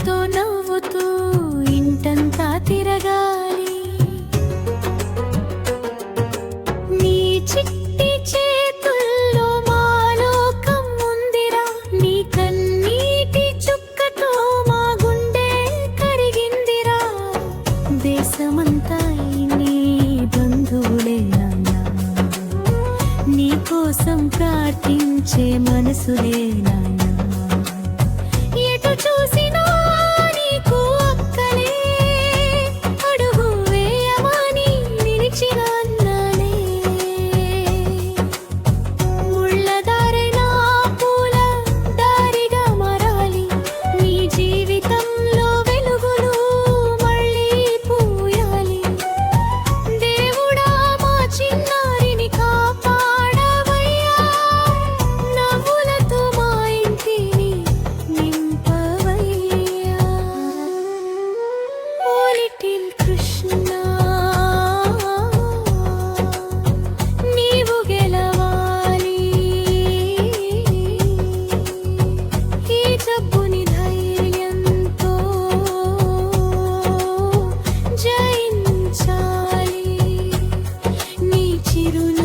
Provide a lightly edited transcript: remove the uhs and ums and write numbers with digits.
చిరునవ్వుతో నవ్వుతూ ఇంటంతా తిరగాలి. నీ చిట్టి చేతుల్లో మా లోకం ఉందిరా, నీ కన్నీటి చుక్కతో మా గుండె కరిగిందిరా. దేశమంతా నీ బంధువులే నాన్నా, నీ కోసం ప్రార్థించే మనసులే నాన్నా. ఎటు చూసినా నీకు అక్కలే, అడుగు వేయమని నిలిచిన అన్నలే. ముళ్ళ దారైనా పూల దారిగా మారాలి, నీ జీవితంలో వెలుగులు మళ్ళీ పూయాలి. దేవుడా మా చిన్నారిని కాపాడవయ్యా, నవ్వులతో మా ఇంటిని నింపవయ్యా. ఓ లిటిల్ కృష్ణ, నీవు గెలవాలి. ఈ జబ్బుని ధైర్యంతో జయించాలి. నీ చిరునవ్వు